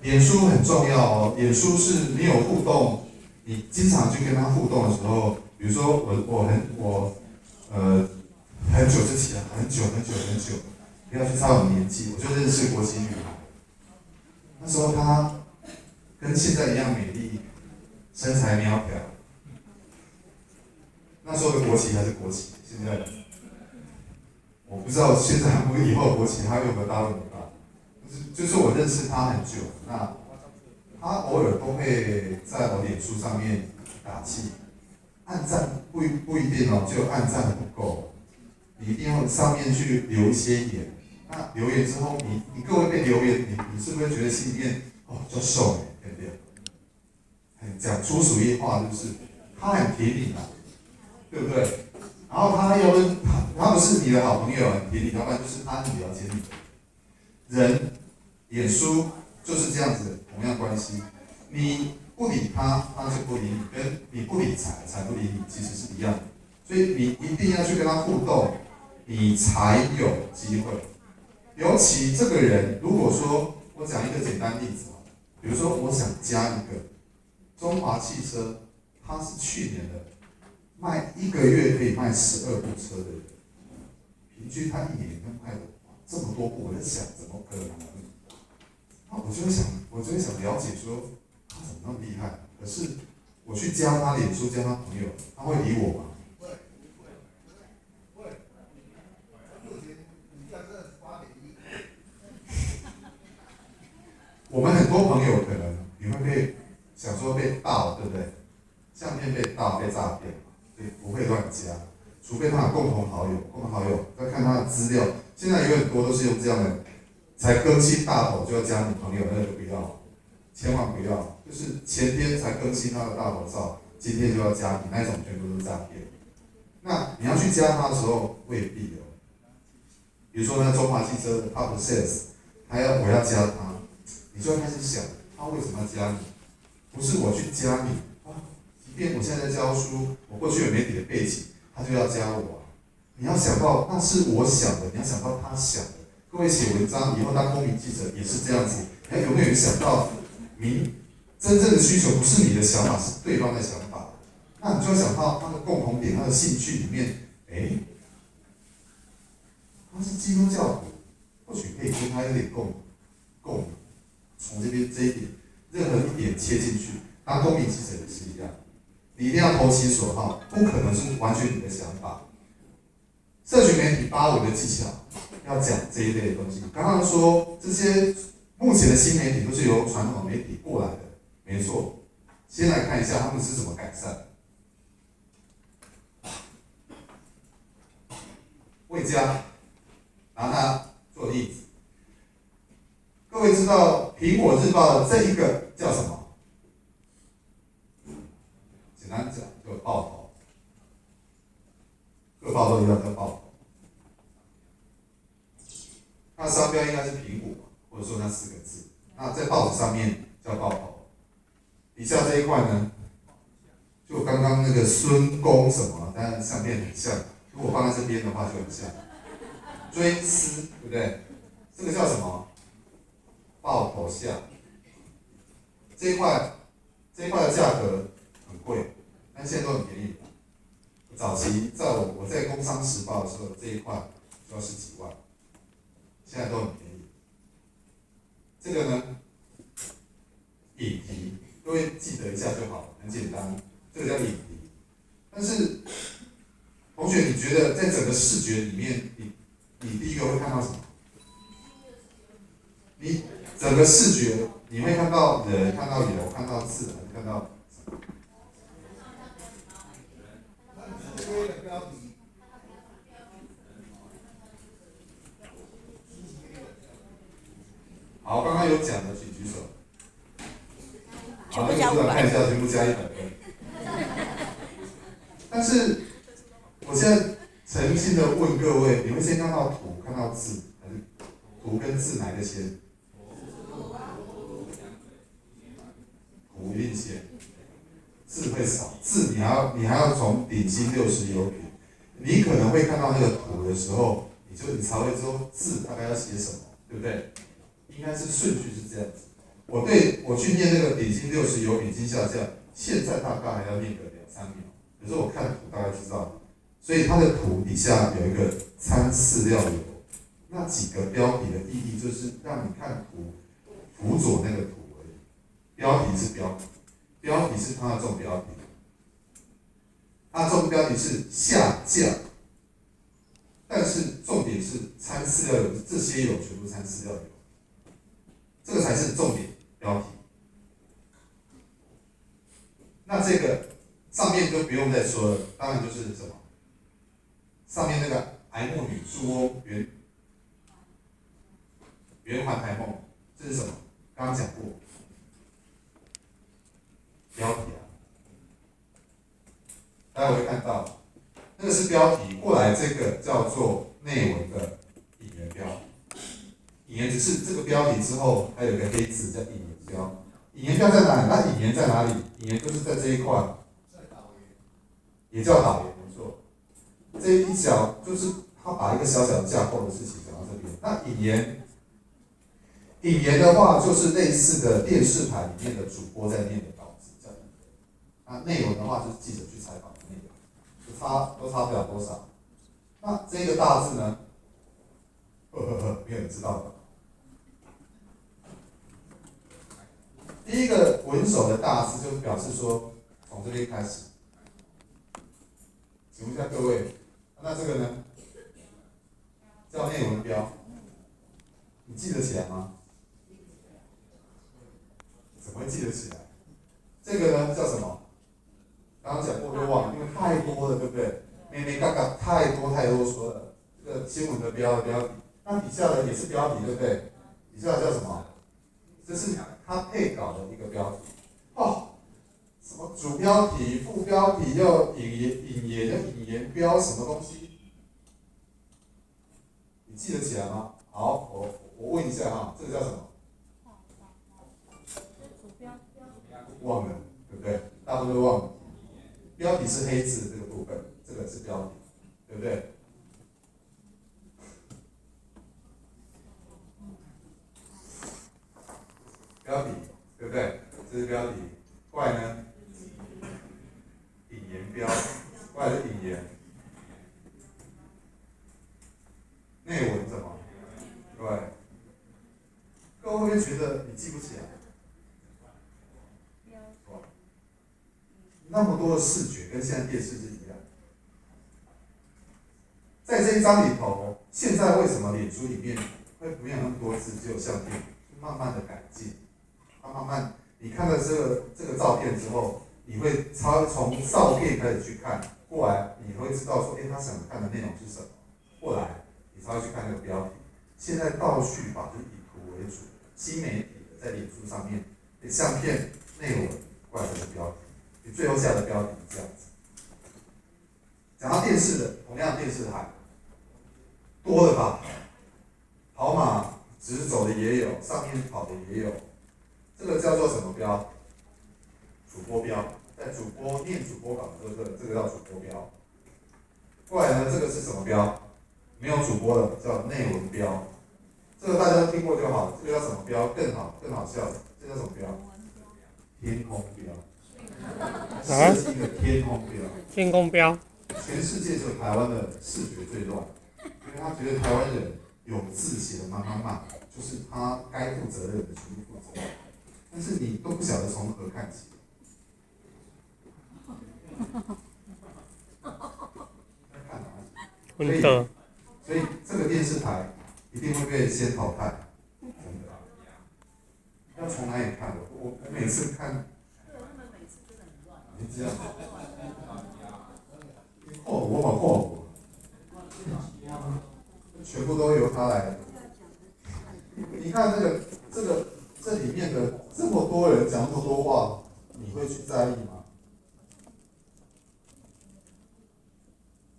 脸书很重要哦，脸书是你有互动，你经常去跟他互动的时候，比如说我很久之前，很久，不要去猜我年纪，我就认识国籍女孩，那时候她跟现在一样美丽，身材苗条，那时候的国旗还是国旗，现在我不知道现在以后国旗它有没有大那么大，就是我认识她很久，那她偶尔都会在我脸书上面打气，按赞不一定哦，就按赞不够，你一定要上面去留一些言。那留言之后，你各位被留言，你是不是觉得心里面就瘦了，对不对？讲粗俗一话就是他很挺你嘛，对不对？然后他不是你的好朋友，很挺你，要不然就是他很了解你。人脸书就是这样子，同样关系。你不理他，他就不理你；跟你不理财不理你，其实是一样的。所以你一定要去跟他互动，你才有机会。尤其这个人，如果说我讲一个简单例子哦，比如说我想加一个中华汽车，它是去年的卖一个月可以卖12部车的人，平均他一年能卖这么多部，我在想怎么可能？那我就会想了解说他怎么那么厉害？可是我去加他脸书，加他朋友，他会理我吗？我们很多朋友可能你会想说被盗，对不对？相片被盗被诈骗，所以不会乱加，除非他有共同好友要看他的资料。现在有很多都是用这样的，才更新大头就要加你朋友，那就不要，千万不要。就是前天才更新他的大头照，今天就要加你，那种全部都是诈骗。那你要去加他的时候未必哦。比如说那中华汽车 Top Sales，我要加他。你就要开始想，他为什么要加你？不是我去加你即便我现在在教书，我过去有媒体的背景，他就要加我你要想到那是我想的，你要想到他想的。各位写文章以后当公民记者也是这样子，有没有人想到真正的需求不是你的想法，是对方的想法？那你就要想到他的共同点，他的兴趣里面，他是基督教徒，或许可以跟他有点共鸣。从这一点，任何一点切进去，当公民记者也是一样，你一定要投其所好，不可能是完全你的想法。社群媒体发文的技巧，要讲这一类的东西。刚刚说这些目前的新媒体都是由传统媒体过来的，没错。先来看一下他们是怎么改善。魏家拿它做例子。各位知道苹果日报的这一个叫什么？简单讲，就报头。各报都一样叫报头。它的商标应该是苹果，或者说那4个字。那在报纸上面叫报头。底下这一块呢，就刚刚那个孙公什么，当然相片很像。如果放在这边的话就很像。追思，对不对？这个叫什么？报头下。这一块的价格很贵，但现在都很便宜。早期在我在工商时报的时候，这一块就要10几万，现在都很便宜。这个呢，影题，各位记得一下就好，很简单，这个叫影题。但是，同学，你觉得在整个视觉里面，你第一个会看到什么？你整个视觉你会看到人，看到油，看到字，还是看到什么？好，刚刚有讲的，请举手。好，那个组长看一下，全部加100分。但是，我现在诚心的问各位，你会先看到图，看到字，还是图跟字哪个先？图一定先，字会少，字你还要从顶心60有品，你可能会看到那个图的时候，你才会知道字大概要写什么，对不对？应该是顺序是这样子。我去念那个点心60有比金下降，现在大概还要念个2-3秒，可是我看图大概知道，所以它的图底下有一个餐饲料油，那几个标题的意义就是让你看图辅佐那个图而已，标题是标题，标题是它的重标题，它的重标题是下降，但是重点是餐饲料油，这些油全部餐饲料油，这个才是重点标题。那这个上面就不用再说了，当然就是什么，上面那个癌末女猪翁圆环台梦，这是什么？刚刚讲过，标题啊，大家会看到，那个是标题，过来这个叫做内文的引言标，引言只是这个标题之后还有一个黑字叫引言标，引言标在哪里？那引言在哪里？引言就是在这一块，也叫导言，没错。这一角就是他把一个小小的架构的事情讲到这边。那引言的话，就是类似的电视台里面的主播在念的稿子，叫引言。那内容的话，就是记者去采访的内容，都差不了多少。那这个大字呢？没有人知道的。第一个文手的大字，就是表示说从这边开始。请问一下各位，那这个呢？叫内文标，你记得起来吗？怎么会记得起来？这个呢叫什么？刚刚讲过就忘了，因为太多了，对不对？没嘎嘎太多说了。这个新闻的标题，那底下的也是标题，对不对？底下的叫什么？这是他配稿的一个标题。哦，什么主标题、副标题又引言标什么东西？你记得起来吗？好，我问一下哈，这个叫什么？忘了，对不对？大部分都忘了。标题是黑字这个部分，这个是标题，对不对？标题，对不对？这是标题。过来呢，引言标，过来是引言。内文什么？对。各位会不会觉得你记不起来？那么多的视觉跟现在电视是一样。在这一章里头，现在为什么脸书里面会没有那么多字，只有相片？慢慢的改进，它慢慢，你看了这个照片之后，你会从照片开始去看，过来你会知道说，他想看的内容是什么，过来你才会去看那个标题。现在倒叙法就是以图为主，新媒体的在脸书上面，相片、内文，过来这个标题。你最后下的标题是这样子。讲到电视的，同样电视台多了吧？跑马直走的也有，上面跑的也有。这个叫做什么标？主播标，在主播念主播稿的这个叫主播标。过来呢，这个是什么标？没有主播的叫内文标。这个大家都听过就好了。这个叫什么标？更好笑的，这叫什么标？天空标。设计一个天空标。天空标。全世界只有台湾的视觉最乱，因为他觉得台湾人有字写的满，就是他该负责任的全部负责，但是你都不晓得从何看起。看哪里？所以这个电视台一定会被先淘汰，真的。要从哪里看？我每次看。你这样。我往后，全部都由他来。你看这里面的这么多人讲这么多话，你会去在意吗？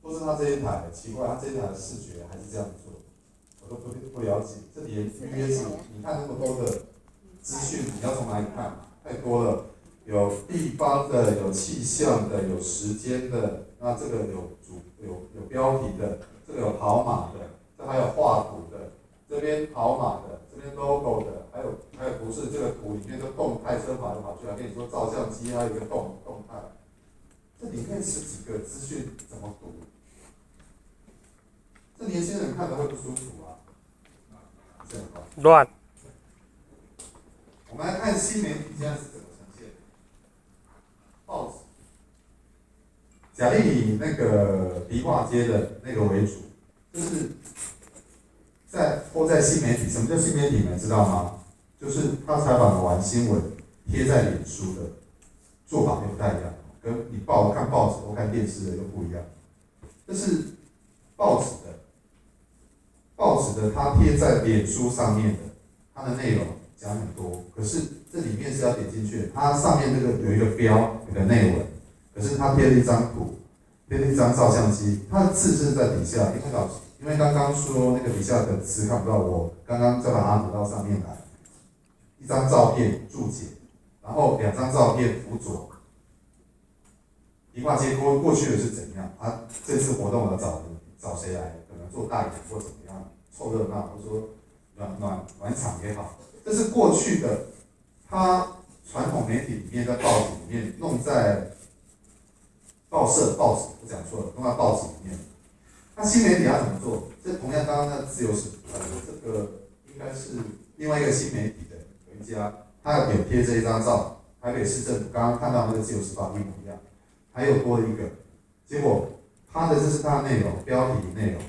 都是他这一台，奇怪，他这一台的视觉还是这样做，我都不了解。这里预约制，你看那么多的资讯，你要从哪里看？太多了。有地方的，有气象的，有时间的，那这个有标题的，这个有跑马的，这还有画图的，这边跑马的，这边 logo 的，还有图示，这个图里面的动态车跑来跑去，还跟你说照相机还有一个动态，这里面10几个资讯怎么读？这年轻人看了会不舒服啊，乱。我们来看新媒体现在是怎么呈现。报纸，假定以那个迪化街的那个为主，就是或在新媒体。什么叫新媒体呢？知道吗？就是他采访完新闻贴在脸书的做法又不太一样，跟你看报纸或看电视的又不一样。这是报纸的，它贴在脸书上面的，它的内容讲很多，可是这里面是要点进去的。它上面这个有一个标，有个内文，可是它贴了一张图，贴了一张照相机，它的字是在底下。因为刚刚说那个底下的词看不到，我刚刚再把它挪到上面来。一张照片注解，然后2张照片辅佐。迪化街过去的是怎样？这次活动要找谁来？可能做代言或怎么样，凑热闹，或者说暖场也好。这是过去的，它传统媒体里面在报纸里面弄在报纸，我讲错了，弄在报纸里面。那新媒体要怎么做？这同样刚刚那自由时这个应该是另外一个新媒体的有一家，他有贴这一张照，台北市政府刚刚看到那个自由时报一模一样，还有多一个，结果这是它的内容，标题内容，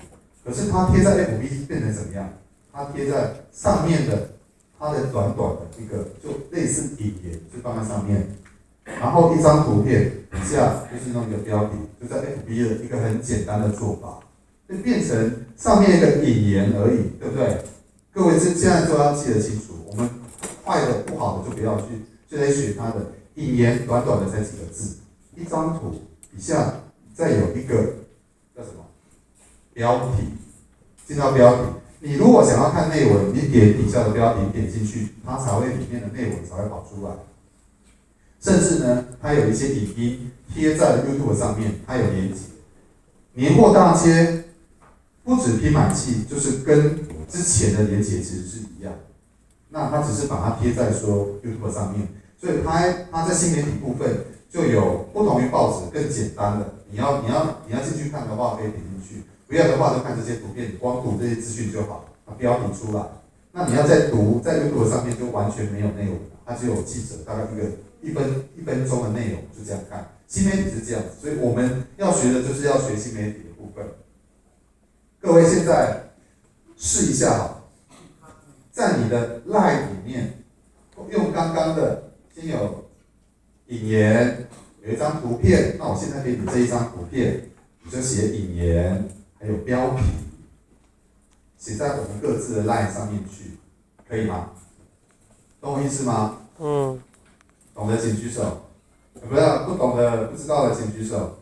可是它贴在 FB 变成怎么样？它贴在上面的，它的短的一个，就类似引言，就放在上面，然后一张图片底下就是弄一个标题，就在 FB 的一个很简单的做法，就变成上面一个引言而已，对不对？各位现在都要记得清楚，我们坏的不好的就不要去，就得学它的引言，短的才几个字，一张图底下再有一个叫什么标题，进到标题。你如果想要看内文，你点底下的标题，点进去，它才会里面的内文才会跑出来。甚至呢，它有一些影音贴在 YouTube 上面，它有连结。年货大街不止拼满气，就是跟之前的连结其实是一样。那它只是把它贴在说 YouTube 上面，所以它在新媒体部分就有不同于报纸更简单的。你要进去看的话，可以点进去。不要的话，就看这些图片，你光读这些资讯就好，把标题出来。那你要再读，在 YouTube 上面就完全没有内容了，它只有记者大概一分钟的内容，就这样看。新媒体是这样子，所以我们要学的就是要学新媒体的部分。各位现在试一下好，在你的 LINE 里面，用刚刚的先有引言，有一张图片，那我现在给你这一张图片，你就写引言。还有标题，写在我们各自的 LINE 上面去，可以吗？懂我意思吗？懂的请举手。不懂的、不知道的请举手。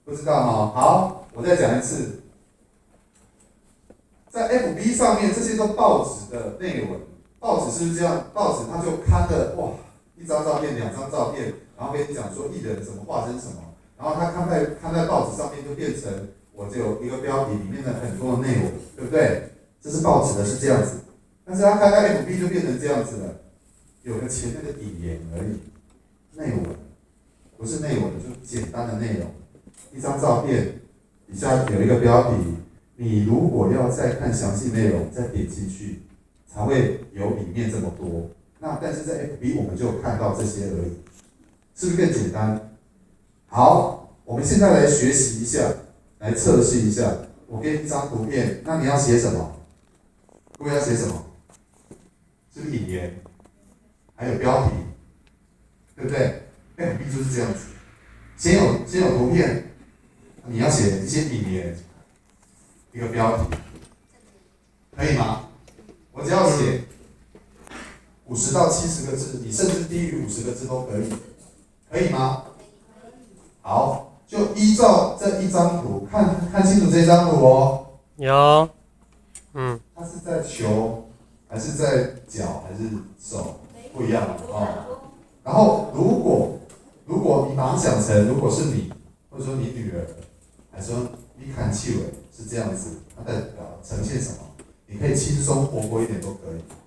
不知道哈，好，我再讲一次。在 FB 上面，这些都报纸的内文。报纸是不是这样？报纸它就刊了1张照片、2张照片，然后跟你讲说艺人怎么化身什么。然后它看在报纸上面就变成我就有一个标题里面的很多的内容，对不对？这是报纸的是这样子，但是它看在 FB 就变成这样子了，有个前面的引言而已，内文不是内文，就简单的内容，一张照片底下有一个标题，你如果要再看详细内容，再点进去才会有里面这么多。那但是在 FB 我们就看到这些而已，是不是更简单？好，我们现在来学习一下，来测试一下。我给你一张图片，那你要写什么？各位要写什么？是不是引言？还有标题，对不对 ？FB 就是这样子，先有图片，你要写一些引言，一个标题，可以吗？我只要写50到70个字，你甚至低于50个字都可以，可以吗？好，就依照这一张图，看清楚这张图哦。有，它是在球，还是在脚，还是手？不一样哦。然后如果你把它想成，如果是你，或者说你女儿，还是说你看气味是这样子，它代表呈现什么？你可以轻松活泼一点都可以。